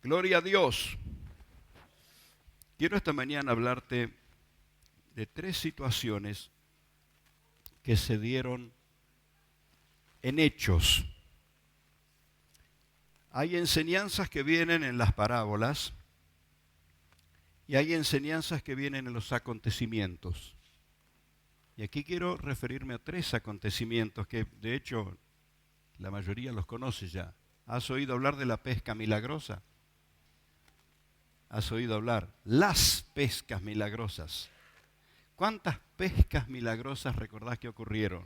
Gloria a Dios. Quiero esta mañana hablarte de 3 situaciones que se dieron en hechos. Hay enseñanzas que vienen en las parábolas y hay enseñanzas que vienen en los acontecimientos. Y aquí quiero referirme a 3 acontecimientos que de hecho la mayoría los conoce ya. ¿Has oído hablar de la pesca milagrosa? ¿Has oído hablar? Las pescas milagrosas. ¿Cuántas pescas milagrosas recordás que ocurrieron?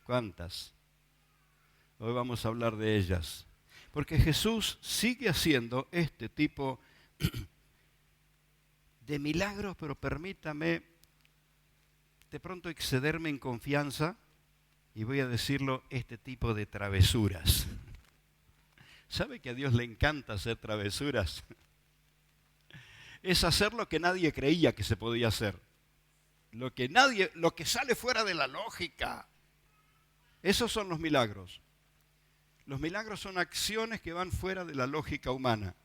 ¿Cuántas? Hoy vamos a hablar de ellas. Porque Jesús sigue haciendo este tipo de milagros, pero permítame de pronto excederme en confianza y voy a decirlo, este tipo de travesuras. ¿Sabe que a Dios le encanta hacer travesuras? Es hacer lo que nadie creía que se podía hacer. Lo que sale fuera de la lógica. Esos son los milagros. Los milagros son acciones que van fuera de la lógica humana,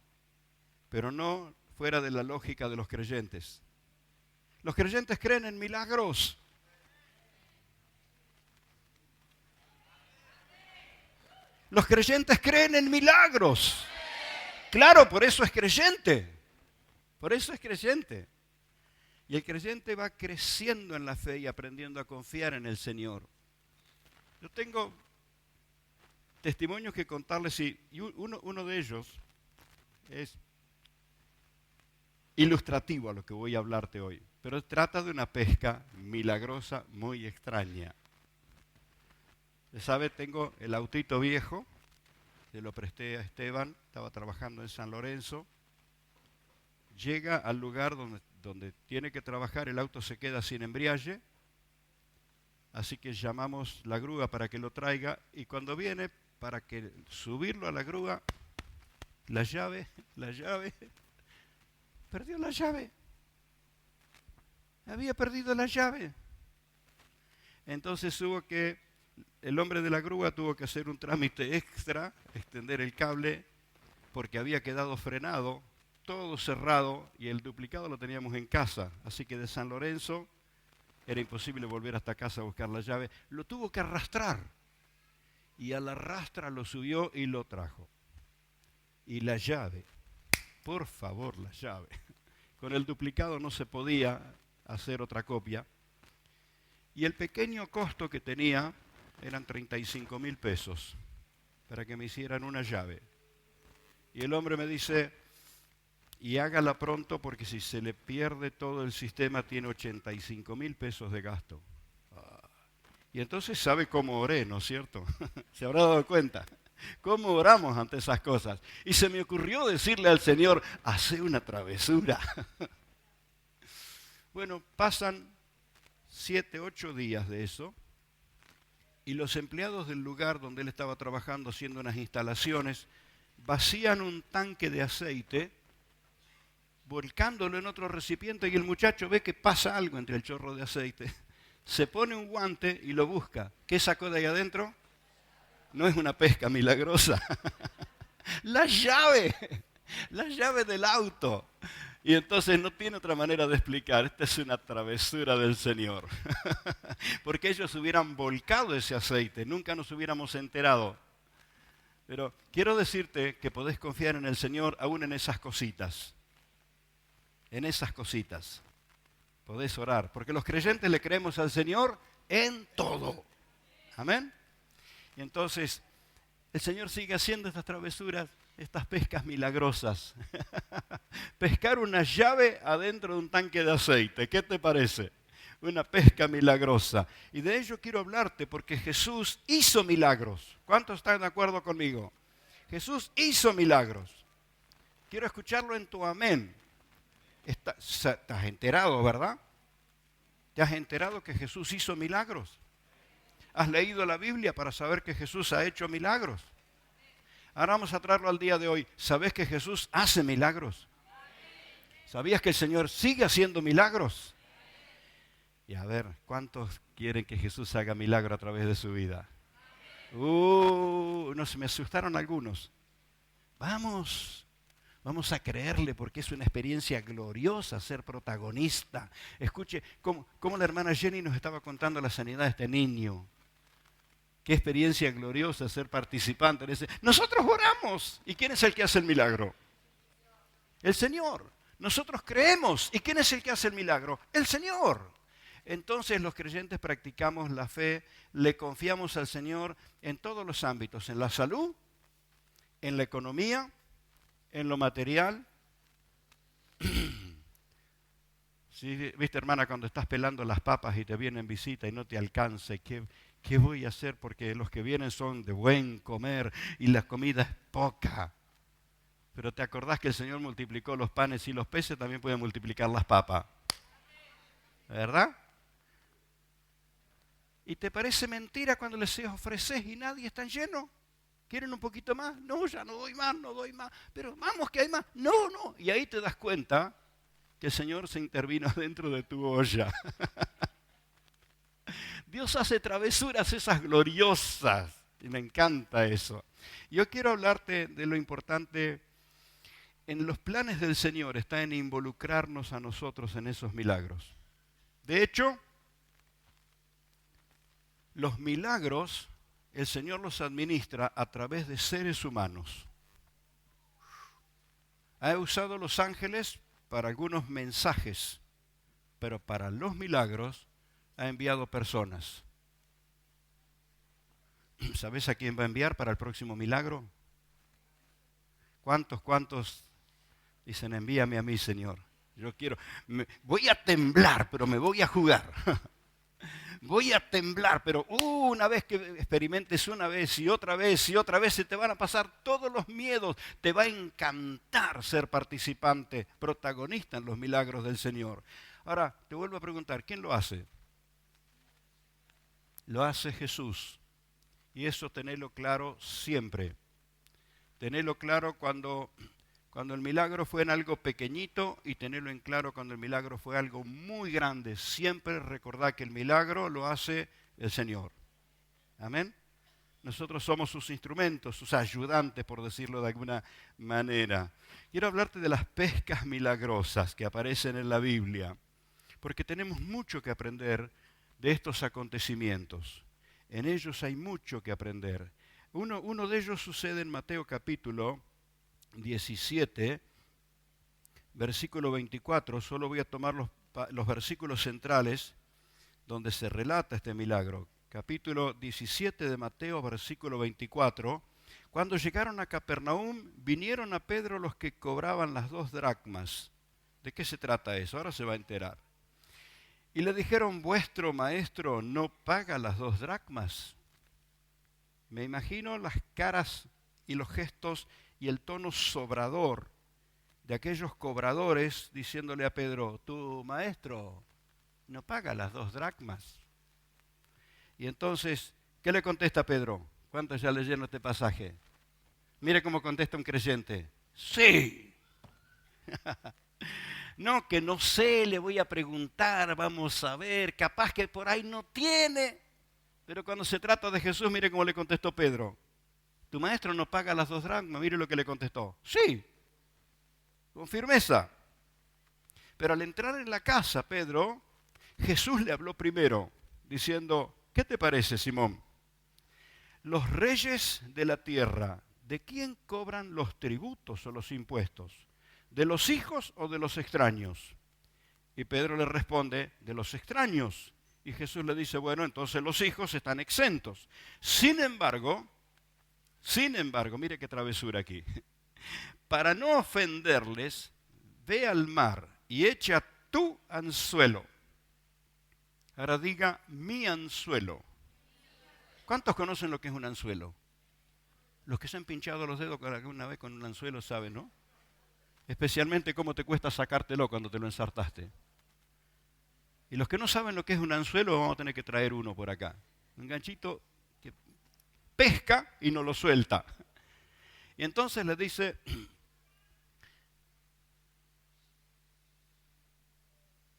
pero no fuera de la lógica de los creyentes. Los creyentes creen en milagros. Los creyentes creen en milagros. Claro, por eso es creyente. Por eso es creyente. Y el creyente va creciendo en la fe y aprendiendo a confiar en el Señor. Yo tengo testimonios que contarles y uno de ellos es ilustrativo a lo que voy a hablarte hoy. Pero trata de una pesca milagrosa muy extraña. ¿Sabe? Tengo el autito viejo, se lo presté a Esteban, estaba trabajando en San Lorenzo. Llega al lugar donde tiene que trabajar, el auto se queda sin embriague, así que llamamos la grúa para que lo traiga y cuando viene para que subirlo a la grúa, la llave, perdió la llave, había perdido la llave. Entonces el hombre de la grúa tuvo que hacer un trámite extra, extender el cable, porque había quedado frenado, todo cerrado, y el duplicado lo teníamos en casa. Así que de San Lorenzo era imposible volver hasta casa a buscar la llave. Lo tuvo que arrastrar, y al arrastra lo subió y lo trajo. Y la llave, por favor, la llave. Con el duplicado no se podía hacer otra copia. Y el pequeño costo que tenía eran 35,000 pesos para que me hicieran una llave. Y el hombre me dice, y hágala pronto porque si se le pierde todo el sistema tiene 85,000 pesos de gasto. Y entonces sabe cómo oré, ¿no es cierto? Se habrá dado cuenta. ¿Cómo oramos ante esas cosas? Y se me ocurrió decirle al Señor, hace una travesura. Bueno, pasan 7, 8 días de eso. Y los empleados del lugar donde él estaba trabajando haciendo unas instalaciones vacían un tanque de aceite, volcándolo en otro recipiente y el muchacho ve que pasa algo entre el chorro de aceite. Se pone un guante y lo busca. ¿Qué sacó de ahí adentro? No es una pesca milagrosa. La llave del auto. Y entonces no tiene otra manera de explicar, esta es una travesura del Señor. Porque ellos hubieran volcado ese aceite, nunca nos hubiéramos enterado. Pero quiero decirte que podés confiar en el Señor aún en esas cositas. En esas cositas. Podés orar, porque los creyentes le creemos al Señor en todo. Amén. Y entonces el Señor sigue haciendo estas travesuras, estas pescas milagrosas. Pescar una llave adentro de un tanque de aceite. ¿Qué te parece? Una pesca milagrosa. Y de ello quiero hablarte porque Jesús hizo milagros. ¿Cuántos están de acuerdo conmigo? Jesús hizo milagros. Quiero escucharlo en tu amén. ¿Estás enterado, verdad? ¿Te has enterado que Jesús hizo milagros? ¿Has leído la Biblia para saber que Jesús ha hecho milagros? Ahora vamos a traerlo al día de hoy. ¿Sabés que Jesús hace milagros? ¿Sabías que el Señor sigue haciendo milagros? Y a ver, ¿cuántos quieren que Jesús haga milagro a través de su vida? No, se me asustaron algunos. Vamos, Vamos a creerle porque es una experiencia gloriosa ser protagonista. Escuche cómo la hermana Jenny nos estaba contando la sanidad de este niño. Qué experiencia gloriosa ser participante en ese. Nosotros oramos. ¿Y quién es el que hace el milagro? El Señor. Nosotros creemos. ¿Y quién es el que hace el milagro? El Señor. Entonces los creyentes practicamos la fe, le confiamos al Señor en todos los ámbitos, en la salud, en la economía, en lo material. Sí, viste, hermana, cuando estás pelando las papas y te vienen visita y no te alcanza, ¿qué voy a hacer? Porque los que vienen son de buen comer y la comida es poca. Pero te acordás que el Señor multiplicó los panes y los peces, también puede multiplicar las papas. ¿Verdad? ¿Y te parece mentira cuando les ofreces y nadie está lleno? ¿Quieren un poquito más? No, ya no doy más, no doy más. Pero vamos que hay más. No, no. Y ahí te das cuenta que el Señor se intervino dentro de tu olla. Dios hace travesuras esas gloriosas. Y me encanta eso. Yo quiero hablarte de lo importante. En los planes del Señor está en involucrarnos a nosotros en esos milagros. De hecho, los milagros el Señor los administra a través de seres humanos. Ha usado los ángeles para algunos mensajes, pero para los milagros ha enviado personas. ¿Sabes a quién va a enviar para el próximo milagro? ¿Cuántos dicen, envíame a mí, Señor? Yo quiero, voy a temblar, pero me voy a jugar. Voy a temblar, pero una vez que experimentes una vez y otra vez y otra vez, se te van a pasar todos los miedos. Te va a encantar ser participante, protagonista en los milagros del Señor. Ahora, te vuelvo a preguntar, ¿quién lo hace? Lo hace Jesús. Y eso tenedlo claro siempre. Tenedlo claro cuando el milagro fue en algo pequeñito y tenerlo en claro cuando el milagro fue algo muy grande. Siempre recordad que el milagro lo hace el Señor. Amén. Nosotros somos sus instrumentos, sus ayudantes, por decirlo de alguna manera. Quiero hablarte de las pescas milagrosas que aparecen en la Biblia, porque tenemos mucho que aprender de estos acontecimientos. En ellos hay mucho que aprender. Uno de ellos sucede en Mateo capítulo 17, versículo 24, solo voy a tomar los versículos centrales donde se relata este milagro. Capítulo 17 de Mateo, versículo 24. Cuando llegaron a Capernaum, vinieron a Pedro los que cobraban las 2 dracmas. ¿De qué se trata eso? Ahora se va a enterar. Y le dijeron, vuestro maestro no paga las 2 dracmas. Me imagino las caras y los gestos y el tono sobrador de aquellos cobradores diciéndole a Pedro, tu maestro no paga las 2 dracmas. Y entonces, ¿qué le contesta Pedro? ¿Cuántos ya leyeron este pasaje? Mire cómo contesta un creyente. Sí. No, que no sé, le voy a preguntar, vamos a ver, capaz que por ahí no tiene. Pero cuando se trata de Jesús, mire cómo le contestó Pedro. ¿Tu maestro no paga las 2 dracmas? Mire lo que le contestó. Sí, con firmeza. Pero al entrar en la casa, Pedro, Jesús le habló primero, diciendo, ¿qué te parece, Simón? Los reyes de la tierra, ¿de quién cobran los tributos o los impuestos? ¿De los hijos o de los extraños? Y Pedro le responde, de los extraños. Y Jesús le dice, bueno, entonces los hijos están exentos. Sin embargo, mire qué travesura aquí. Para no ofenderles, ve al mar y echa tu anzuelo. Ahora diga, mi anzuelo. ¿Cuántos conocen lo que es un anzuelo? Los que se han pinchado los dedos alguna vez con un anzuelo saben, ¿no? Especialmente cómo te cuesta sacártelo cuando te lo ensartaste. Y los que no saben lo que es un anzuelo, vamos a tener que traer uno por acá. Un ganchito que pesca y no lo suelta. Y entonces le dice,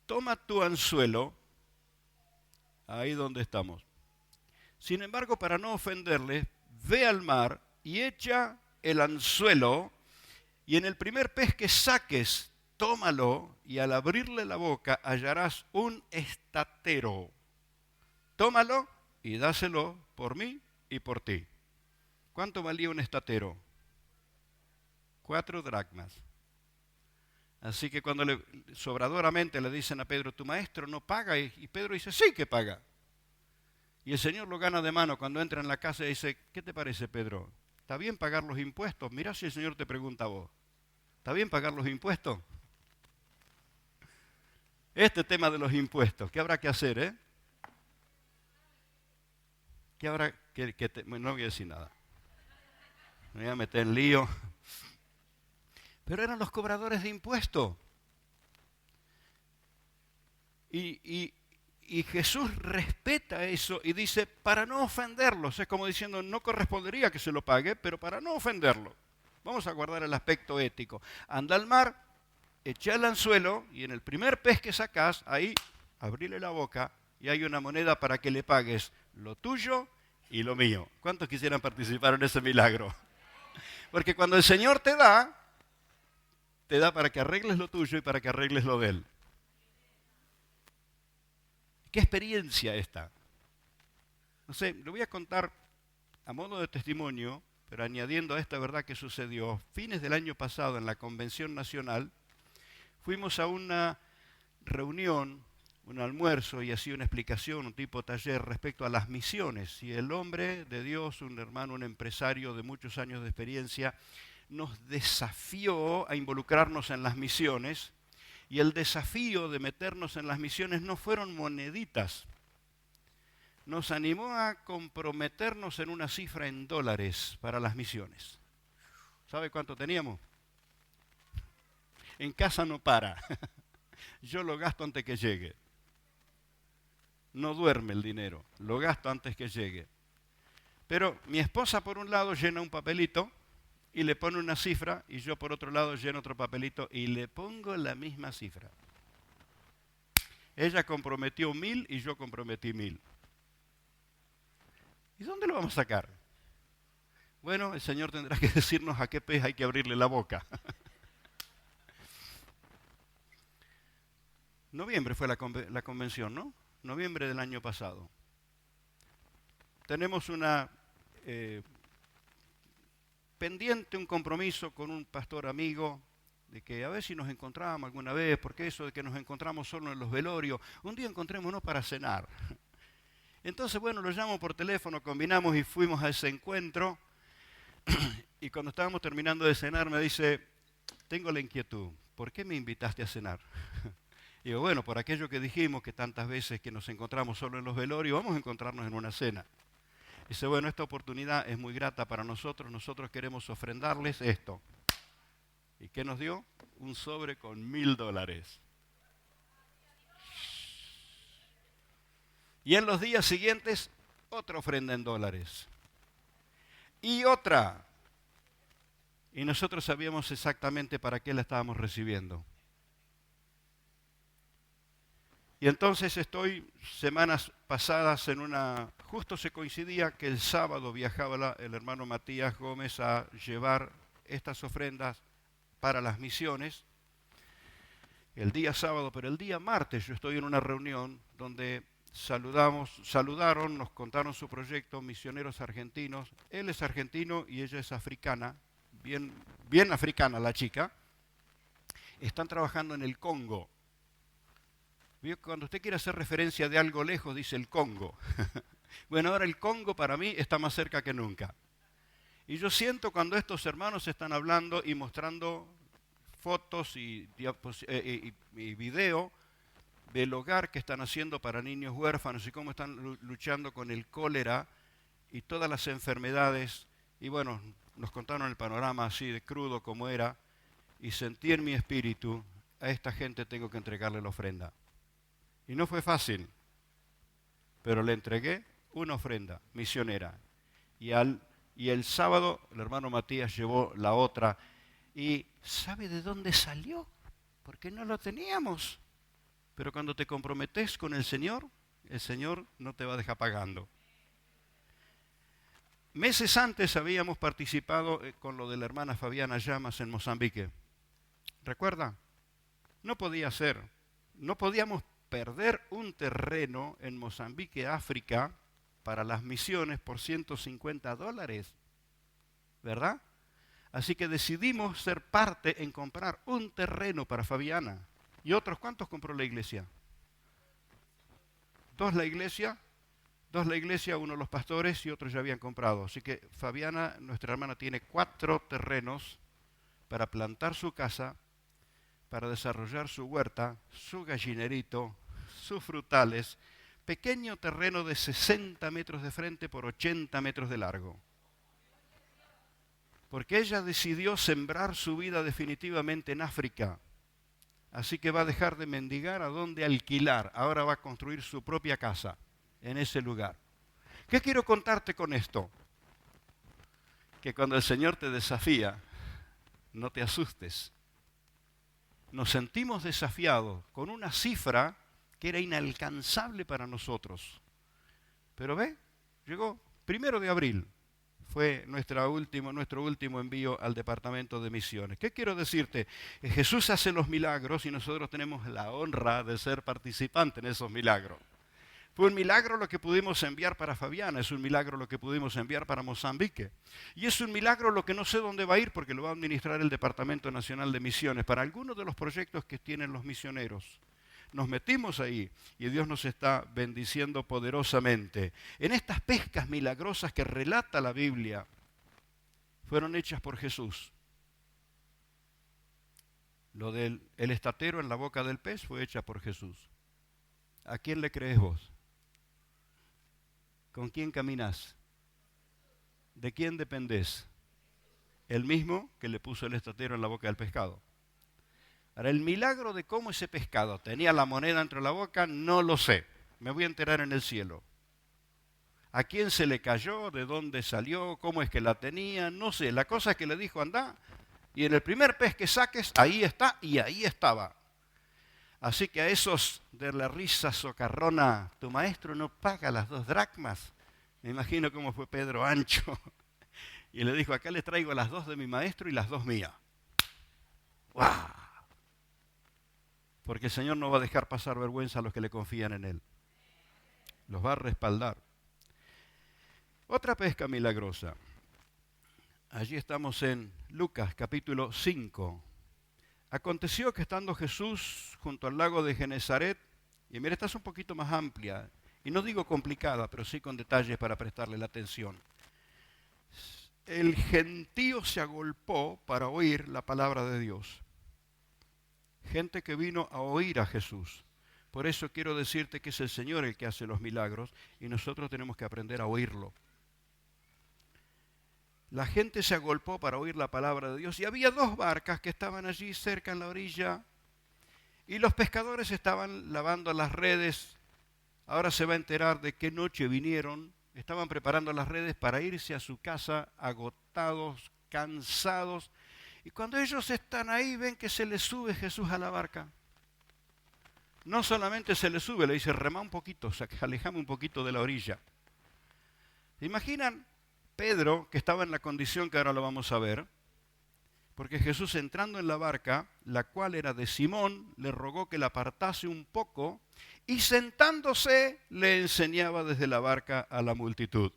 toma tu anzuelo, ahí donde estamos. Sin embargo, para no ofenderles, ve al mar y echa el anzuelo Y en el primer pez que saques, tómalo y al abrirle la boca hallarás un estatero. Tómalo y dáselo por mí y por ti. ¿Cuánto valía un estatero? 4 dracmas. Así que cuando sobradoramente le dicen a Pedro, tu maestro no paga, y Pedro dice, sí que paga. Y el Señor lo gana de mano cuando entra en la casa y dice, ¿qué te parece, Pedro? ¿Está bien pagar los impuestos? Mirá si el Señor te pregunta a vos, ¿está bien pagar los impuestos? Este tema de los impuestos, ¿qué habrá que hacer, ¿Qué habrá bueno, no voy a decir nada. Me voy a meter en lío. Pero eran los cobradores de impuestos. Y Jesús respeta eso y dice, para no ofenderlos, es como diciendo, no correspondería que se lo pague, pero para no ofenderlo. Vamos a guardar el aspecto ético. Anda al mar, echa el anzuelo y en el primer pez que sacás, ahí abrile la boca y hay una moneda para que le pagues lo tuyo y lo mío. ¿Cuántos quisieran participar en ese milagro? Porque cuando el Señor te da para que arregles lo tuyo y para que arregles lo de Él. ¿Qué experiencia esta? No sé, lo voy a contar a modo de testimonio, pero añadiendo a esta verdad que sucedió. Fines del año pasado en la Convención Nacional, fuimos a una reunión, un almuerzo y así una explicación, un tipo taller respecto a las misiones. Y el hombre de Dios, un hermano, un empresario de muchos años de experiencia, nos desafió a involucrarnos en las misiones. Y el desafío de meternos en las misiones no fueron moneditas. Nos animó a comprometernos en una cifra en dólares para las misiones. ¿Sabe cuánto teníamos? En casa no para. Yo lo gasto antes que llegue. No duerme el dinero, lo gasto antes que llegue. Pero mi esposa por un lado llena un papelito y le pone una cifra y yo por otro lado lleno otro papelito y le pongo la misma cifra. Ella comprometió 1000 y yo comprometí 1000. ¿Y dónde lo vamos a sacar? Bueno, el Señor tendrá que decirnos a qué pez hay que abrirle la boca. Noviembre fue la convención, ¿no? Noviembre del año pasado. Tenemos una pendiente, un compromiso con un pastor amigo, de que a ver si nos encontramos alguna vez, porque eso de que nos encontramos solo en los velorios, un día encontrémonos para cenar. Entonces, bueno, lo llamo por teléfono, combinamos y fuimos a ese encuentro, y cuando estábamos terminando de cenar me dice, tengo la inquietud, ¿por qué me invitaste a cenar? Y digo, bueno, por aquello que dijimos, que tantas veces que nos encontramos solo en los velorios, vamos a encontrarnos en una cena. Dice, bueno, esta oportunidad es muy grata para nosotros queremos ofrendarles esto. ¿Y qué nos dio? Un sobre con $1000. Y en los días siguientes, otra ofrenda en dólares. Y otra. Y nosotros sabíamos exactamente para qué la estábamos recibiendo. Y entonces estoy semanas pasadas justo se coincidía que el sábado viajaba el hermano Matías Gómez a llevar estas ofrendas para las misiones. El día sábado, pero el día martes yo estoy en una reunión donde saludaron, nos contaron su proyecto, misioneros argentinos. Él es argentino y ella es africana, bien africana la chica. Están trabajando en el Congo. Cuando usted quiere hacer referencia de algo lejos, dice el Congo. Bueno, ahora el Congo para mí está más cerca que nunca. Y yo siento cuando estos hermanos están hablando y mostrando fotos y video del hogar que están haciendo para niños huérfanos y cómo están luchando con el cólera y todas las enfermedades. Y bueno, nos contaron el panorama así de crudo como era. Y sentí en mi espíritu, a esta gente tengo que entregarle la ofrenda. Y no fue fácil, pero le entregué una ofrenda misionera. Y el sábado el hermano Matías llevó la otra. ¿Y sabe de dónde salió? Porque no lo teníamos. Pero cuando te comprometes con el Señor no te va a dejar pagando. Meses antes habíamos participado con lo de la hermana Fabiana Llamas en Mozambique. ¿Recuerda? No podía ser. No podíamos perder un terreno en Mozambique, África, para las misiones por $150, ¿verdad? Así que decidimos ser parte en comprar un terreno para Fabiana. ¿Y otros cuántos compró la iglesia? Dos la iglesia, uno los pastores y otros ya habían comprado. Así que Fabiana, nuestra hermana, tiene 4 terrenos para plantar su casa, para desarrollar su huerta, su gallinerito, sus frutales. Pequeño terreno de 60 metros de frente por 80 metros de largo. Porque ella decidió sembrar su vida definitivamente en África. Así que va a dejar de mendigar a dónde alquilar. Ahora va a construir su propia casa en ese lugar. ¿Qué quiero contarte con esto? Que cuando el Señor te desafía, no te asustes. Nos sentimos desafiados con una cifra que era inalcanzable para nosotros. Pero ve, llegó 1 de abril. Fue nuestro último envío al departamento de misiones. ¿Qué quiero decirte? Jesús hace los milagros y nosotros tenemos la honra de ser participantes en esos milagros. Fue un milagro lo que pudimos enviar para Fabiana, es un milagro lo que pudimos enviar para Mozambique. Y es un milagro lo que no sé dónde va a ir porque lo va a administrar el Departamento Nacional de Misiones para algunos de los proyectos que tienen los misioneros. Nos metimos ahí y Dios nos está bendiciendo poderosamente. En estas pescas milagrosas que relata la Biblia, fueron hechas por Jesús. Lo del estatero en la boca del pez fue hecha por Jesús. ¿A quién le crees vos? ¿Con quién caminás? ¿De quién dependés? El mismo que le puso el estatero en la boca del pescado. Ahora, el milagro de cómo ese pescado tenía la moneda dentro de la boca, no lo sé. Me voy a enterar en el cielo. ¿A quién se le cayó? ¿De dónde salió? ¿Cómo es que la tenía? No sé. La cosa es que le dijo, andá, y en el primer pez que saques, ahí está, y ahí estaba. Así que a esos de la risa socarrona, tu maestro no paga las 2 dracmas. Me imagino cómo fue Pedro ancho. Y le dijo, acá le traigo las 2 de mi maestro y las 2 mías. ¡Wow! Porque el Señor no va a dejar pasar vergüenza a los que le confían en Él. Los va a respaldar. Otra pesca milagrosa. Allí estamos en Lucas capítulo 5. Aconteció que estando Jesús junto al lago de Genesaret, y mira, esta es un poquito más amplia, y no digo complicada, pero sí con detalles para prestarle la atención. El gentío se agolpó para oír la palabra de Dios. Gente que vino a oír a Jesús. Por eso quiero decirte que es el Señor el que hace los milagros y nosotros tenemos que aprender a oírlo. La gente se agolpó para oír la palabra de Dios y había 2 barcas que estaban allí cerca en la orilla y los pescadores estaban lavando las redes. Ahora se va a enterar de qué noche vinieron. Estaban preparando las redes para irse a su casa agotados, cansados. Y cuando ellos están ahí, ven que se les sube Jesús a la barca. No solamente se le sube, le dice, remá un poquito, alejame un poquito de la orilla. ¿Se imaginan Pedro, que estaba en la condición que ahora lo vamos a ver? Porque Jesús, entrando en la barca, la cual era de Simón, le rogó que la apartase un poco y sentándose le enseñaba desde la barca a la multitud.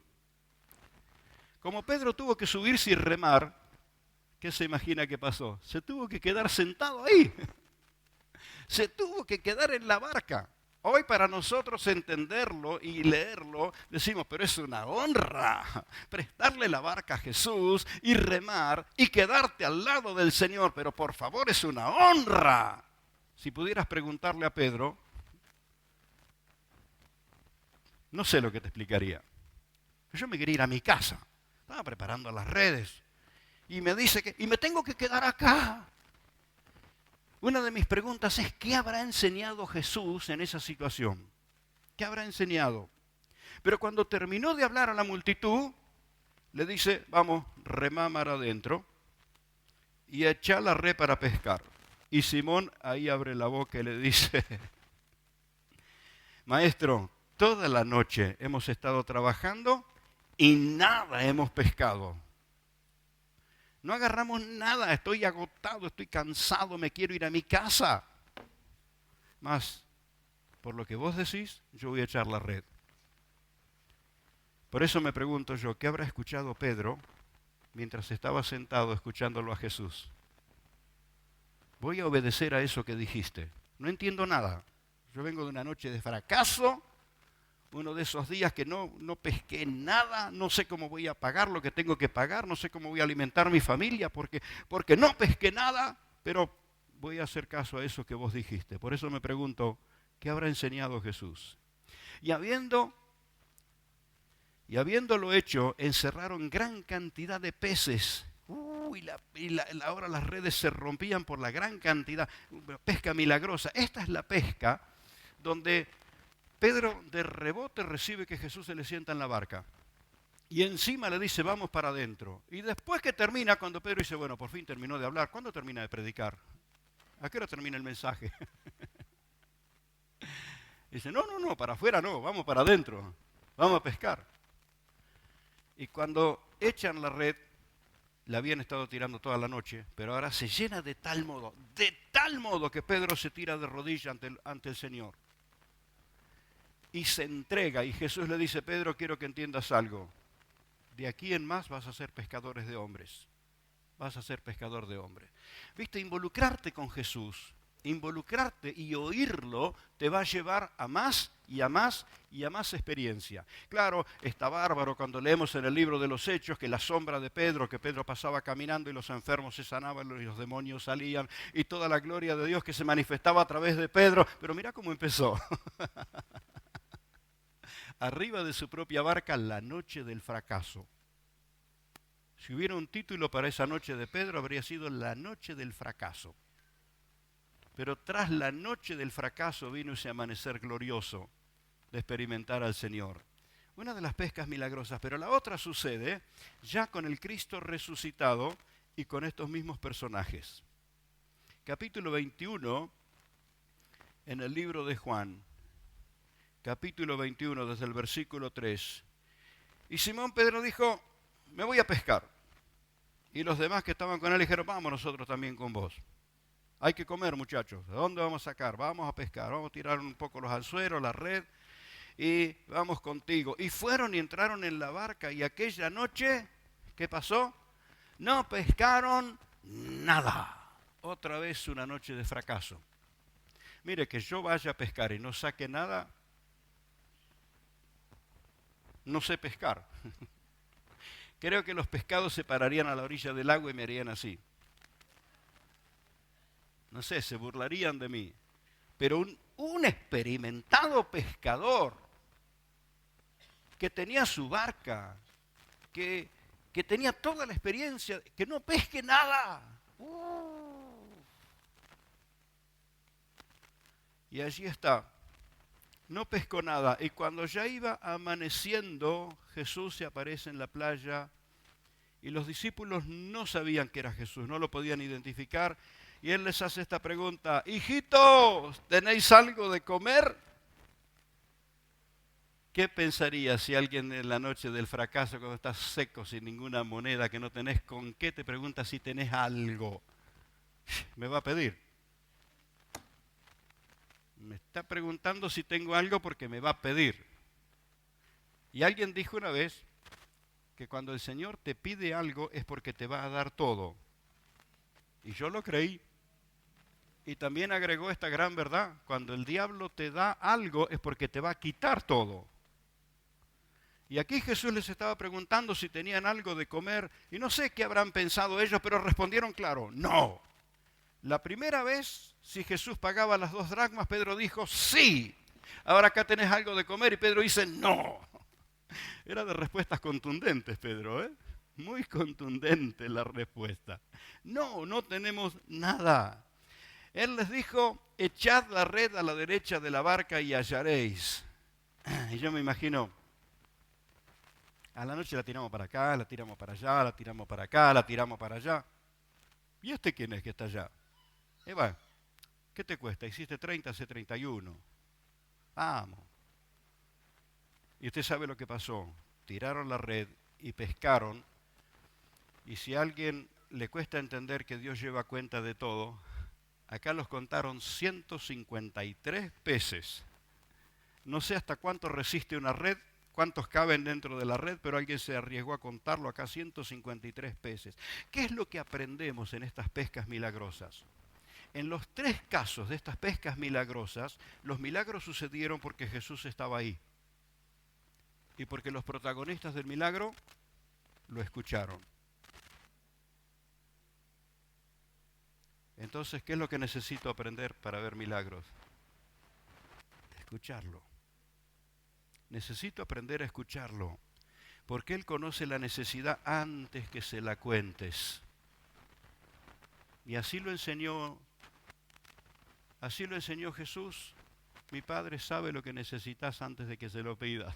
Como Pedro tuvo que subirse y remar, ¿qué se imagina que pasó? Se tuvo que quedar sentado ahí. Se tuvo que quedar en la barca. Hoy para nosotros entenderlo y leerlo, decimos, pero es una honra prestarle la barca a Jesús y remar y quedarte al lado del Señor. Pero por favor, es una honra. Si pudieras preguntarle a Pedro, no sé lo que te explicaría. Yo me quería ir a mi casa. Estaba preparando las redes. Y me dice y me tengo que quedar acá. Una de mis preguntas es, ¿qué habrá enseñado Jesús en esa situación? ¿Qué habrá enseñado? Pero cuando terminó de hablar a la multitud, le dice, vamos, remá mar adentro y echá la red para pescar. Y Simón ahí abre la boca y le dice, Maestro, toda la noche hemos estado trabajando y nada hemos pescado. No agarramos nada, estoy agotado, estoy cansado, me quiero ir a mi casa. Mas, por lo que vos decís, yo voy a echar la red. Por eso me pregunto yo, ¿qué habrá escuchado Pedro mientras estaba sentado escuchándolo a Jesús? Voy a obedecer a eso que dijiste. No entiendo nada. Yo vengo de una noche de fracaso, uno de esos días que no pesqué nada, no sé cómo voy a pagar lo que tengo que pagar, no sé cómo voy a alimentar mi familia porque no pesqué nada, pero voy a hacer caso a eso que vos dijiste. Por eso me pregunto, ¿qué habrá enseñado Jesús? Y habiéndolo hecho, encerraron gran cantidad de peces. Ahora las redes se rompían por la gran cantidad. Pesca milagrosa. Esta es la pesca donde Pedro de rebote recibe que Jesús se le sienta en la barca. Y encima le dice, vamos para adentro. Y después que termina, cuando Pedro dice, bueno, por fin terminó de hablar, ¿cuándo termina de predicar? ¿A qué hora termina el mensaje? Dice, no, para afuera no, vamos para adentro, vamos a pescar. Y cuando echan la red, la habían estado tirando toda la noche, pero ahora se llena de tal modo que Pedro se tira de rodillas ante el Señor. Y se entrega, y Jesús le dice, Pedro, quiero que entiendas algo. De aquí en más vas a ser pescadores de hombres. Vas a ser pescador de hombres. Viste, involucrarte con Jesús, involucrarte y oírlo te va a llevar a más y a más y a más experiencia. Claro, está bárbaro cuando leemos en el libro de los Hechos que la sombra de Pedro, que Pedro pasaba caminando y los enfermos se sanaban y los demonios salían y toda la gloria de Dios que se manifestaba a través de Pedro. Pero mira cómo empezó. Arriba de su propia barca, la noche del fracaso. Si hubiera un título para esa noche de Pedro, habría sido la noche del fracaso. Pero tras la noche del fracaso vino ese amanecer glorioso de experimentar al Señor. Una de las pescas milagrosas, pero la otra sucede ya con el Cristo resucitado y con estos mismos personajes. Capítulo 21, en el libro de Juan. Capítulo 21, desde el versículo 3. Y Simón Pedro dijo, me voy a pescar. Y los demás que estaban con él dijeron, vamos nosotros también con vos. Hay que comer, muchachos. ¿De dónde vamos a sacar? Vamos a pescar. Vamos a tirar un poco los anzuelos, la red, y vamos contigo. Y fueron y entraron en la barca. Y aquella noche, ¿qué pasó? No pescaron nada. Otra vez una noche de fracaso. Mire, que yo vaya a pescar y no saque nada, no sé pescar. Creo que los pescados se pararían a la orilla del agua y me harían así. No sé, se burlarían de mí. Pero un experimentado pescador que tenía su barca, que tenía toda la experiencia, que no pesque nada. Y allí está. No pescó nada. Y cuando ya iba amaneciendo, Jesús se aparece en la playa y los discípulos no sabían que era Jesús, no lo podían identificar. Y él les hace esta pregunta, hijitos, ¿tenéis algo de comer? ¿Qué pensaría si alguien en la noche del fracaso, cuando estás seco, sin ninguna moneda, que no tenés con qué, te pregunta si tenés algo? Me va a pedir. Me está preguntando si tengo algo porque me va a pedir. Y alguien dijo una vez que cuando el Señor te pide algo es porque te va a dar todo. Y yo lo creí. Y también agregó esta gran verdad, cuando el diablo te da algo es porque te va a quitar todo. Y aquí Jesús les estaba preguntando si tenían algo de comer, y no sé qué habrán pensado ellos, pero respondieron claro, no. La primera vez, si Jesús pagaba las 2 dracmas, Pedro dijo, sí. Ahora acá tenés algo de comer, y Pedro dice, no. Era de respuestas contundentes, Pedro, ¿eh? Muy contundente la respuesta. No, no tenemos nada. Él les dijo, echad la red a la derecha de la barca y hallaréis. Y yo me imagino, a la noche la tiramos para acá, la tiramos para allá, la tiramos para acá, la tiramos para allá. ¿Y este quién es que está allá? Eva, ¿qué te cuesta? Hiciste 30, hace 31. Vamos. Y usted sabe lo que pasó. tiraron la red y pescaron. Y si a alguien le cuesta entender que Dios lleva cuenta de todo, acá los contaron 153 peces. No sé hasta cuánto resiste una red, cuántos caben dentro de la red, pero alguien se arriesgó a contarlo acá, 153 peces. ¿Qué es lo que aprendemos en estas pescas milagrosas? En los 3 casos de estas pescas milagrosas, los milagros sucedieron porque Jesús estaba ahí. Y porque los protagonistas del milagro lo escucharon. Entonces, ¿qué es lo que necesito aprender para ver milagros? Escucharlo. Necesito aprender a escucharlo, porque Él conoce la necesidad antes que se la cuentes. Y así lo enseñó Jesús. Mi Padre sabe lo que necesitas antes de que se lo pidas.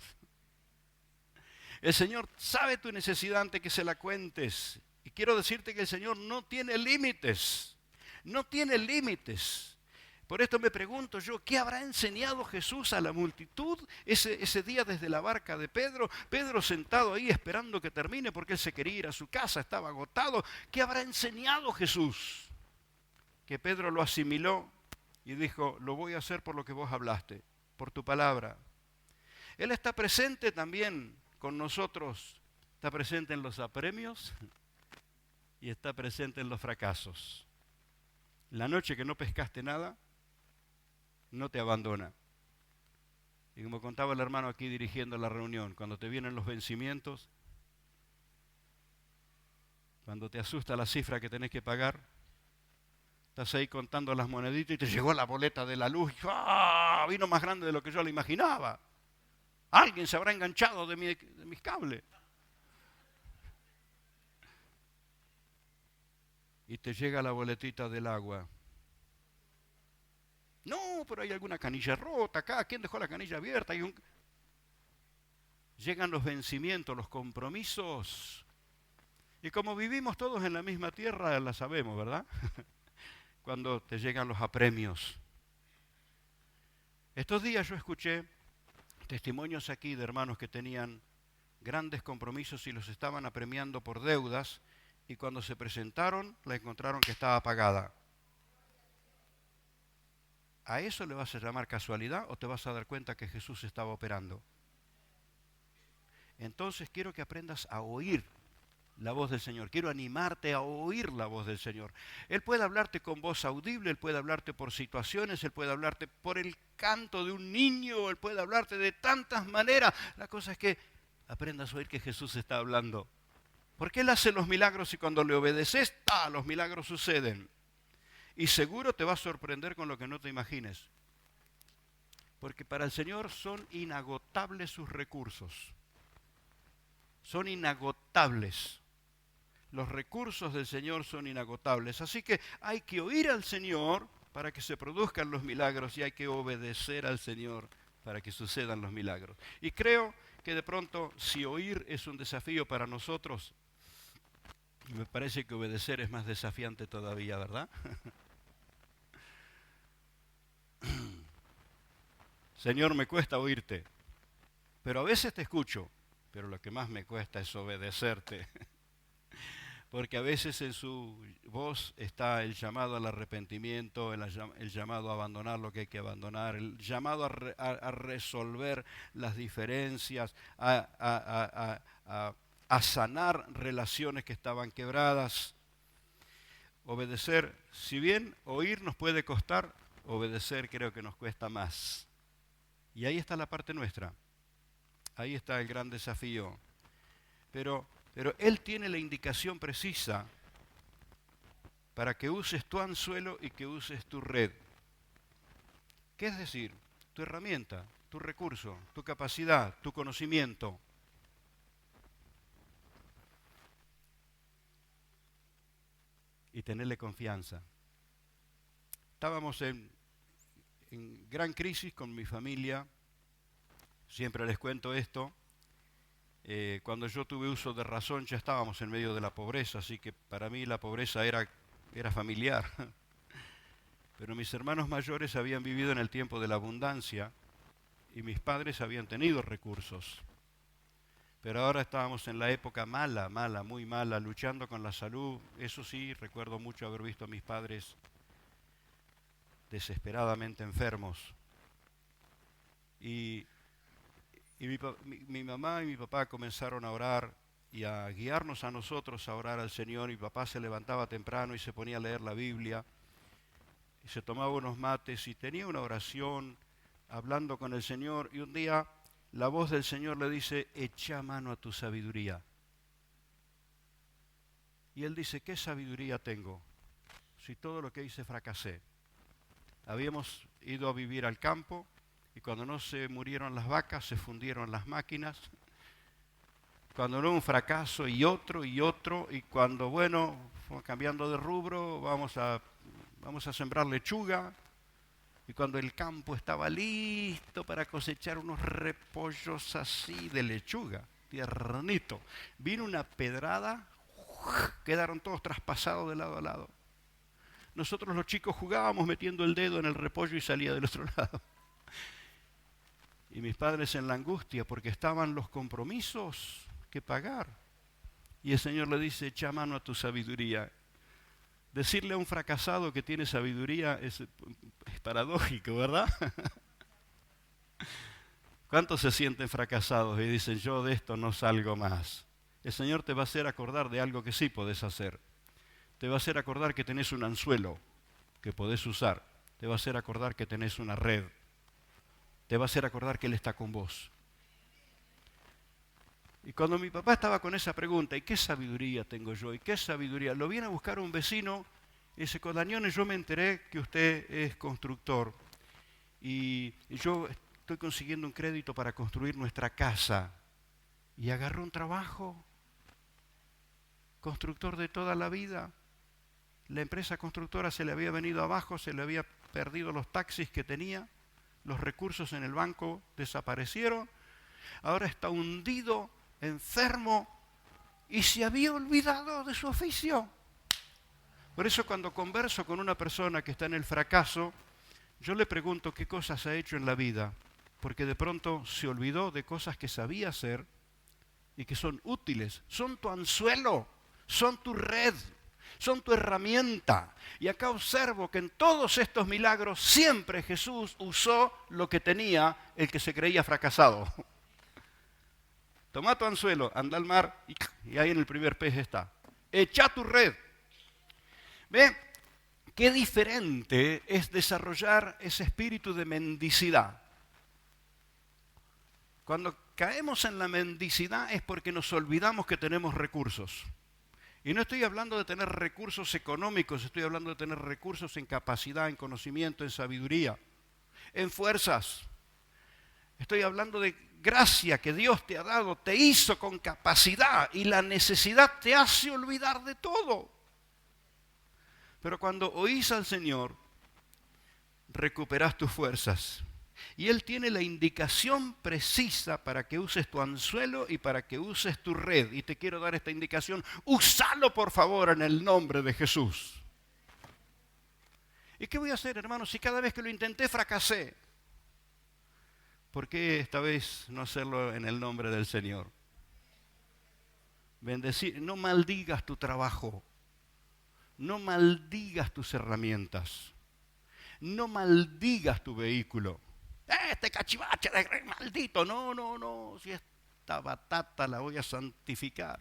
El Señor sabe tu necesidad antes que se la cuentes. Y quiero decirte que el Señor no tiene límites. No tiene límites. Por esto me pregunto yo, ¿qué habrá enseñado Jesús a la multitud ese día desde la barca de Pedro? Pedro sentado ahí esperando que termine porque él se quería ir a su casa, estaba agotado. ¿Qué habrá enseñado Jesús? Que Pedro lo asimiló y dijo, lo voy a hacer por lo que vos hablaste, por tu palabra. Él está presente también con nosotros, está presente en los apremios y está presente en los fracasos. La noche que no pescaste nada, no te abandona. Y como contaba el hermano aquí dirigiendo la reunión, cuando te vienen los vencimientos, cuando te asusta la cifra que tenés que pagar, estás ahí contando las moneditas y te llegó la boleta de la luz. Y, ¡ah! Vino más grande de lo que yo lo imaginaba. Alguien se habrá enganchado de mis cables. Y te llega la boletita del agua. No, pero hay alguna canilla rota acá. ¿Quién dejó la canilla abierta? Llegan los vencimientos, los compromisos. Y como vivimos todos en la misma tierra, la sabemos, ¿verdad? Cuando te llegan los apremios. Estos días yo escuché testimonios aquí de hermanos que tenían grandes compromisos y los estaban apremiando por deudas, y cuando se presentaron la encontraron que estaba pagada. ¿A eso le vas a llamar casualidad o te vas a dar cuenta que Jesús estaba operando? Entonces quiero que aprendas a oír la voz del Señor. Quiero animarte a oír la voz del Señor. Él puede hablarte con voz audible, Él puede hablarte por situaciones, Él puede hablarte por el canto de un niño, Él puede hablarte de tantas maneras. La cosa es que aprendas a oír que Jesús está hablando. Porque Él hace los milagros y cuando le obedeces, los milagros suceden. Y seguro te va a sorprender con lo que no te imagines. Porque para el Señor son inagotables sus recursos. Son inagotables. Los recursos del Señor son inagotables. Así que hay que oír al Señor para que se produzcan los milagros y hay que obedecer al Señor para que sucedan los milagros. Y creo que de pronto, si oír es un desafío para nosotros, me parece que obedecer es más desafiante todavía, ¿verdad? Señor, me cuesta oírte, pero a veces te escucho, pero lo que más me cuesta es obedecerte. Porque a veces en su voz está el llamado al arrepentimiento, el llamado a abandonar lo que hay que abandonar, el llamado a resolver las diferencias, a sanar relaciones que estaban quebradas. Obedecer, si bien oír nos puede costar, obedecer creo que nos cuesta más. Y ahí está la parte nuestra, ahí está el gran desafío. Pero Él tiene la indicación precisa para que uses tu anzuelo y que uses tu red. ¿Qué es decir? Tu herramienta, tu recurso, tu capacidad, tu conocimiento. Y tenerle confianza. Estábamos en gran crisis con mi familia, siempre les cuento esto. Cuando yo tuve uso de razón ya estábamos en medio de la pobreza, así que para mí la pobreza era familiar. Pero mis hermanos mayores habían vivido en el tiempo de la abundancia y mis padres habían tenido recursos. Pero ahora estábamos en la época mala, mala, muy mala, luchando con la salud. Eso sí, recuerdo mucho haber visto a mis padres desesperadamente enfermos. Y, mi mamá y mi papá comenzaron a orar y a guiarnos a nosotros a orar al Señor. Mi papá se levantaba temprano y se ponía a leer la Biblia, y se tomaba unos mates y tenía una oración hablando con el Señor. Y un día la voz del Señor le dice: echa mano a tu sabiduría. Y él dice: ¿qué sabiduría tengo si todo lo que hice fracasé? Habíamos ido a vivir al campo y cuando no se murieron las vacas, se fundieron las máquinas. Cuando no, un fracaso y otro, y cuando, bueno, fue cambiando de rubro, vamos a sembrar lechuga. Y cuando el campo estaba listo para cosechar unos repollos así de lechuga, tiernito, vino una pedrada, quedaron todos traspasados de lado a lado. Nosotros los chicos jugábamos metiendo el dedo en el repollo y salía del otro lado. Y mis padres en la angustia porque estaban los compromisos que pagar. Y el Señor le dice: echa mano a tu sabiduría. Decirle a un fracasado que tiene sabiduría es paradójico, ¿verdad? ¿Cuántos se sienten fracasados y dicen: yo de esto no salgo más? El Señor te va a hacer acordar de algo que sí podés hacer. Te va a hacer acordar que tenés un anzuelo que podés usar. Te va a hacer acordar que tenés una red. Te va a hacer acordar que Él está con vos. Y cuando mi papá estaba con esa pregunta: ¿y qué sabiduría tengo yo? ¿Y qué sabiduría? Lo viene a buscar un vecino y dice: Coldañones, yo me enteré que usted es constructor y yo estoy consiguiendo un crédito para construir nuestra casa. Y agarró un trabajo, constructor de toda la vida. La empresa constructora se le había venido abajo, se le había perdido los taxis que tenía, los recursos en el banco desaparecieron, ahora está hundido, enfermo, y se había olvidado de su oficio. Por eso cuando converso con una persona que está en el fracaso, yo le pregunto qué cosas ha hecho en la vida, porque de pronto se olvidó de cosas que sabía hacer y que son útiles, son tu anzuelo, son tu red, son tu herramienta. Y acá observo que en todos estos milagros siempre Jesús usó lo que tenía el que se creía fracasado. Toma tu anzuelo, anda al mar y ahí en el primer pez está. Echa tu red. ¿Ve? Qué diferente es desarrollar ese espíritu de mendicidad. Cuando caemos en la mendicidad es porque nos olvidamos que tenemos recursos. Y no estoy hablando de tener recursos económicos, estoy hablando de tener recursos en capacidad, en conocimiento, en sabiduría, en fuerzas. Estoy hablando de gracia que Dios te ha dado, te hizo con capacidad y la necesidad te hace olvidar de todo. Pero cuando oís al Señor, recuperás tus fuerzas. Y Él tiene la indicación precisa para que uses tu anzuelo y para que uses tu red. Y te quiero dar esta indicación. Úsalo, por favor, en el nombre de Jesús. ¿Y qué voy a hacer, hermanos, si cada vez que lo intenté fracasé? ¿Por qué esta vez no hacerlo en el nombre del Señor? Bendecir, no maldigas tu trabajo. No maldigas tus herramientas. No maldigas tu vehículo. Este cachivache de maldito. No. Si esta batata la voy a santificar.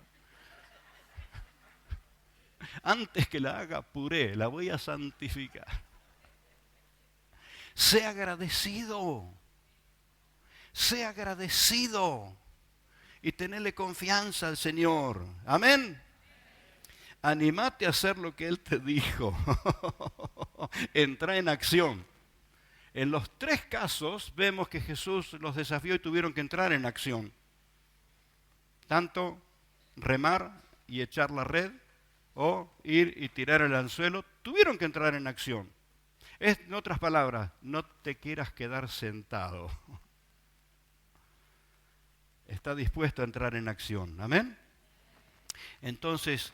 Antes que la haga puré, la voy a santificar. Sé agradecido. Sé agradecido. Y tenerle confianza al Señor. Amén. Anímate a hacer lo que Él te dijo. Entra en acción. En los tres casos vemos que Jesús los desafió y tuvieron que entrar en acción. Tanto remar y echar la red o ir y tirar el anzuelo, tuvieron que entrar en acción. En otras palabras, no te quieras quedar sentado. Está dispuesto a entrar en acción. ¿Amén? Entonces,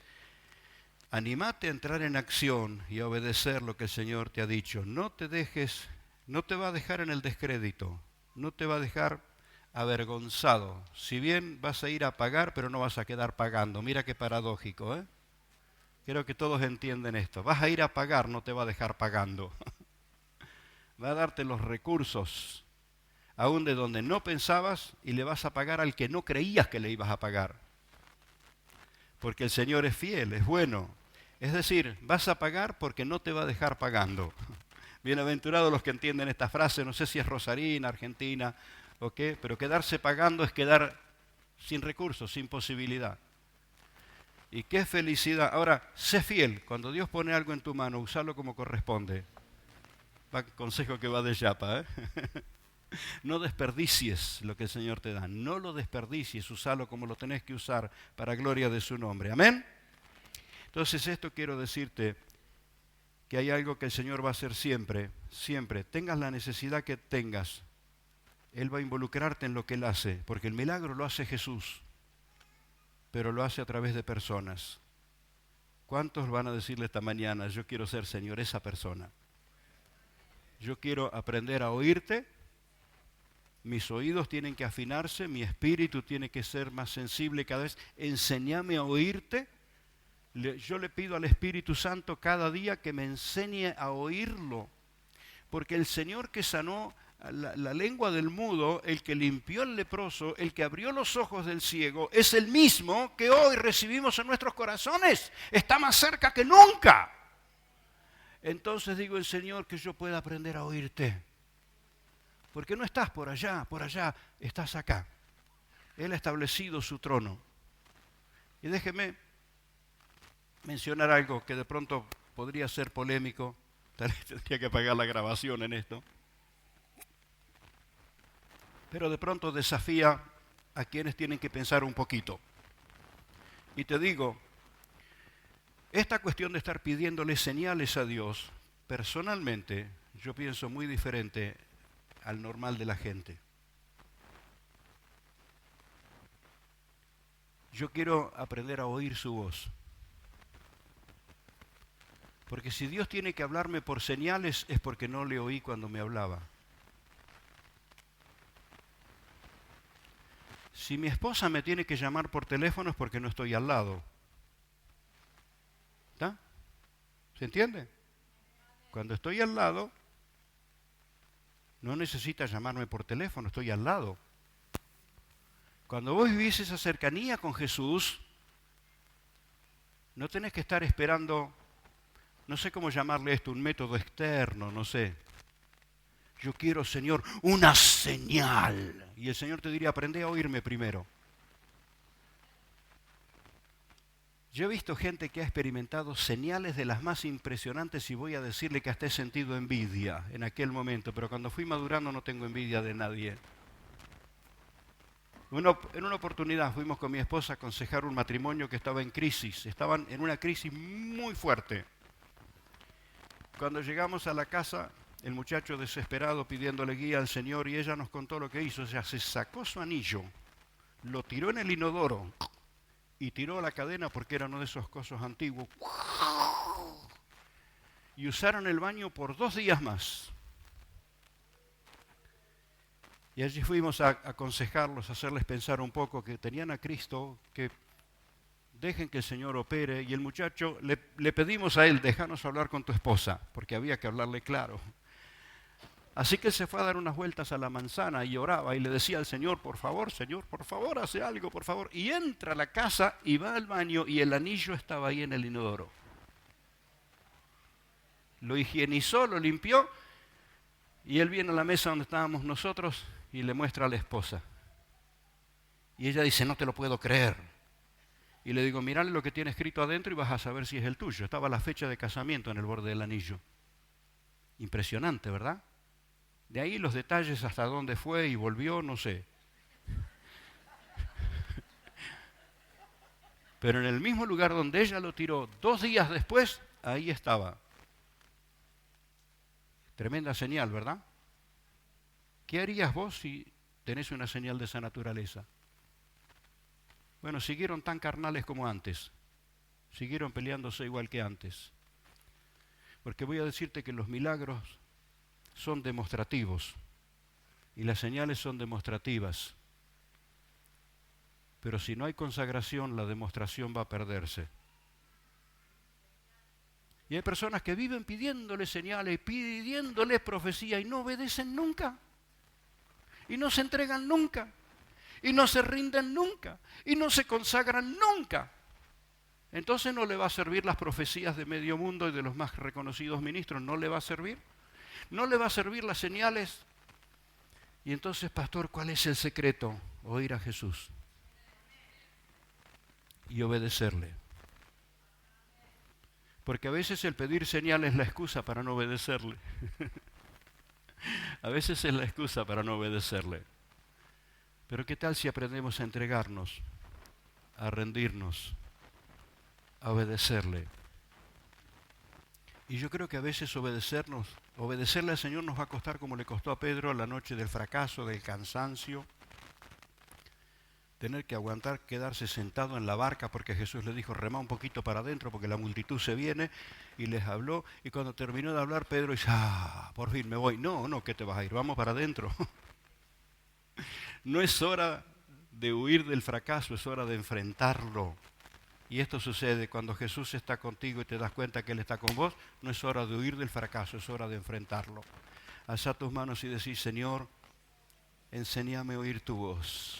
anímate a entrar en acción y a obedecer lo que el Señor te ha dicho. No te dejes, no te va a dejar en el descrédito, no te va a dejar avergonzado. Si bien vas a ir a pagar, pero no vas a quedar pagando. Mira qué paradójico, ¿eh? Creo que todos entienden esto. Vas a ir a pagar, no te va a dejar pagando. Va a darte los recursos, aún de donde no pensabas, y le vas a pagar al que no creías que le ibas a pagar. Porque el Señor es fiel, es bueno. Es decir, vas a pagar porque no te va a dejar pagando. Bienaventurados los que entienden esta frase, no sé si es rosarina, argentina o qué, pero quedarse pagando es quedar sin recursos, sin posibilidad. Y qué felicidad. Ahora, sé fiel. Cuando Dios pone algo en tu mano, usalo como corresponde. Consejo que va de chapa, ¿eh? No desperdicies lo que el Señor te da. No lo desperdicies, usalo como lo tenés que usar para gloria de su nombre. Amén. Entonces esto quiero decirte, que hay algo que el Señor va a hacer siempre, siempre. Tengas la necesidad que tengas, Él va a involucrarte en lo que Él hace, porque el milagro lo hace Jesús, pero lo hace a través de personas. ¿Cuántos van a decirle esta mañana, yo quiero ser, Señor, esa persona? Yo quiero aprender a oírte, mis oídos tienen que afinarse, mi espíritu tiene que ser más sensible cada vez. Enséñame a oírte. Yo le pido al Espíritu Santo cada día que me enseñe a oírlo, porque el Señor que sanó la lengua del mudo, el que limpió el leproso, el que abrió los ojos del ciego, es el mismo que hoy recibimos en nuestros corazones. Está más cerca que nunca. Entonces digo el Señor que yo pueda aprender a oírte, porque no estás por allá, estás acá. Él ha establecido su trono. Y déjeme mencionar algo que de pronto podría ser polémico, tal vez tendría que apagar la grabación en esto, pero de pronto desafía a quienes tienen que pensar un poquito. Y te digo, esta cuestión de estar pidiéndole señales a Dios, personalmente, yo pienso muy diferente al normal de la gente. Yo quiero aprender a oír su voz. Porque si Dios tiene que hablarme por señales es porque no le oí cuando me hablaba. Si mi esposa me tiene que llamar por teléfono es porque no estoy al lado. ¿Está? ¿Se entiende? Cuando estoy al lado, no necesita llamarme por teléfono, estoy al lado. Cuando vos vivís esa cercanía con Jesús, no tenés que estar esperando, no sé cómo llamarle esto, un método externo, no sé. Yo quiero, Señor, una señal. Y el Señor te diría, aprende a oírme primero. Yo he visto gente que ha experimentado señales de las más impresionantes y voy a decirle que hasta he sentido envidia en aquel momento, pero cuando fui madurando no tengo envidia de nadie. En una oportunidad fuimos con mi esposa a aconsejar un matrimonio que estaba en crisis, estaban en una crisis muy fuerte. Cuando llegamos a la casa, el muchacho desesperado pidiéndole guía al Señor y ella nos contó lo que hizo. O sea, se sacó su anillo, lo tiró en el inodoro y tiró la cadena porque era uno de esos cosos antiguos. Y usaron el baño por 2 días más. Y allí fuimos a aconsejarlos, a hacerles pensar un poco que tenían a Cristo, que dejen que el Señor opere. Y el muchacho, le pedimos a él, déjanos hablar con tu esposa, porque había que hablarle claro. Así que él se fue a dar unas vueltas a la manzana y oraba y le decía al Señor, Señor, por favor, hace algo, por favor. Y entra a la casa y va al baño y el anillo estaba ahí en el inodoro. Lo higienizó, lo limpió y él viene a la mesa donde estábamos nosotros y le muestra a la esposa. Y ella dice, no te lo puedo creer. Y le digo, mirale lo que tiene escrito adentro y vas a saber si es el tuyo. Estaba la fecha de casamiento en el borde del anillo. Impresionante, ¿verdad? De ahí los detalles hasta dónde fue y volvió, no sé. Pero en el mismo lugar donde ella lo tiró 2 días después, ahí estaba. Tremenda señal, ¿verdad? ¿Qué harías vos si tenés una señal de esa naturaleza? Bueno, siguieron tan carnales como antes. Siguieron peleándose igual que antes. Porque voy a decirte que los milagros son demostrativos y las señales son demostrativas. Pero si no hay consagración, la demostración va a perderse. Y hay personas que viven pidiéndole señales, pidiéndoles profecía y no obedecen nunca. Y no se entregan nunca. Y no se rinden nunca. Y no se consagran nunca. Entonces no le va a servir las profecías de medio mundo y de los más reconocidos ministros. No le va a servir. No le va a servir las señales. Y entonces, pastor, ¿cuál es el secreto? Oír a Jesús. Y obedecerle. Porque a veces el pedir señales es la excusa para no obedecerle. A veces es la excusa para no obedecerle. Pero ¿qué tal si aprendemos a entregarnos, a rendirnos, a obedecerle? Y yo creo que a veces obedecerle al Señor nos va a costar como le costó a Pedro la noche del fracaso, del cansancio. Tener que aguantar, quedarse sentado en la barca porque Jesús le dijo, remá un poquito para adentro porque la multitud se viene, y les habló, y cuando terminó de hablar Pedro dice, por fin me voy. No, ¿qué te vas a ir? Vamos para adentro. No es hora de huir del fracaso, es hora de enfrentarlo. Y esto sucede cuando Jesús está contigo y te das cuenta que Él está con vos, no es hora de huir del fracaso, es hora de enfrentarlo. Alza tus manos y decís, Señor, enséñame a oír tu voz.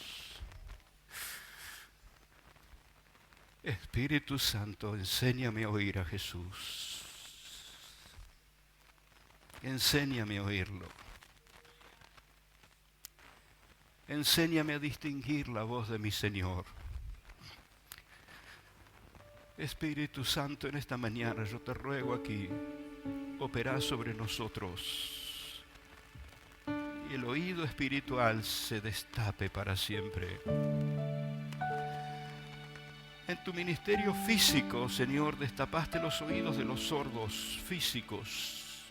Espíritu Santo, enséñame a oír a Jesús. Enséñame a oírlo. Enséñame a distinguir la voz de mi Señor. Espíritu Santo, en esta mañana yo te ruego aquí, opera sobre nosotros. Y el oído espiritual se destape para siempre. En tu ministerio físico, Señor, destapaste los oídos de los sordos físicos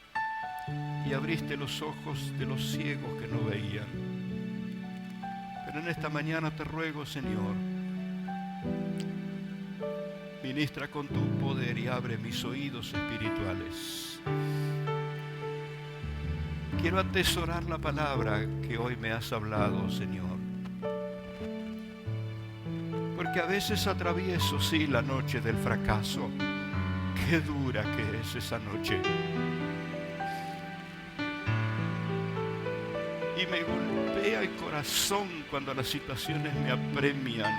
y abriste los ojos de los ciegos que no veían. Pero en esta mañana te ruego, Señor, ministra con tu poder y abre mis oídos espirituales. Quiero atesorar la palabra que hoy me has hablado, Señor. Porque a veces atravieso, sí, la noche del fracaso. Qué dura que es esa noche. Y me golpea el corazón cuando las situaciones me apremian.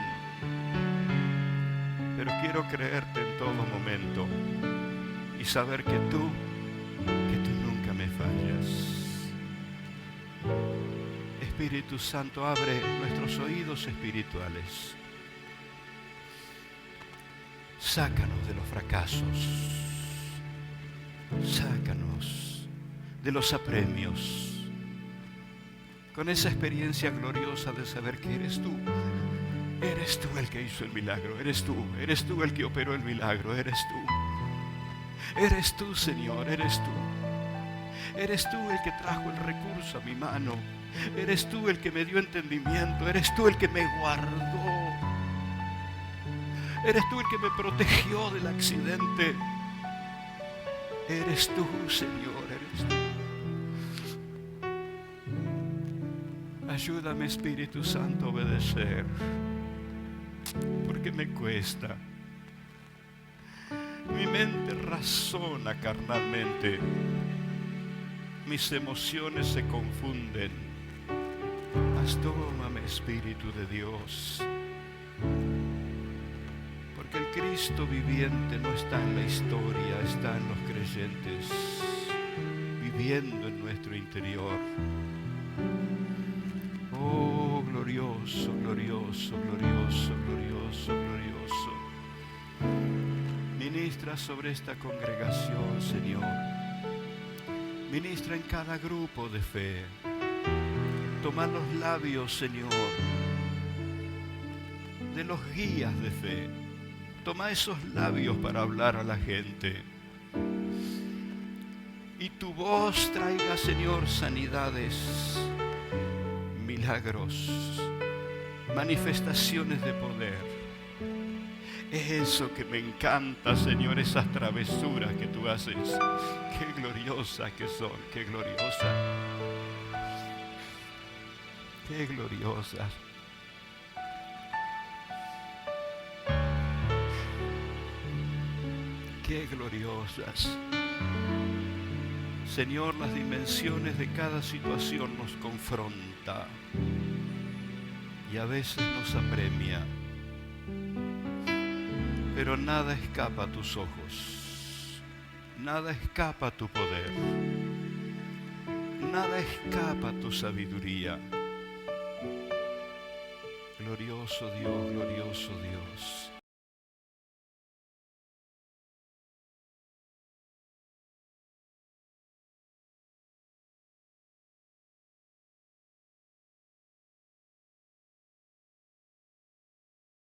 Pero quiero creerte en todo momento y saber que tú nunca me fallas. Espíritu Santo, abre nuestros oídos espirituales. Sácanos de los fracasos, sácanos de los apremios, con esa experiencia gloriosa de saber que eres tú el que hizo el milagro, eres tú el que operó el milagro, eres tú, Señor, eres tú el que trajo el recurso a mi mano, eres tú el que me dio entendimiento, eres tú el que me guardó. Eres tú el que me protegió del accidente. Eres tú, Señor, eres tú. Ayúdame, Espíritu Santo, a obedecer, porque me cuesta. Mi mente razona carnalmente. Mis emociones se confunden. Mas tómame, Espíritu de Dios. Porque el Cristo viviente no está en la historia, está en los creyentes, viviendo en nuestro interior. Oh, glorioso, glorioso, glorioso, glorioso, glorioso. Ministra sobre esta congregación, Señor. Ministra en cada grupo de fe. Toma los labios, Señor, de los guías de fe. Toma esos labios para hablar a la gente. Y tu voz traiga, Señor, sanidades, milagros, manifestaciones de poder. Es eso que me encanta, Señor, esas travesuras que tú haces. Qué gloriosas que son, qué gloriosas. Qué gloriosas. Qué gloriosas. Señor, las dimensiones de cada situación nos confronta y a veces nos apremia, pero nada escapa a tus ojos, nada escapa a tu poder, nada escapa a tu sabiduría. Glorioso Dios, glorioso Dios.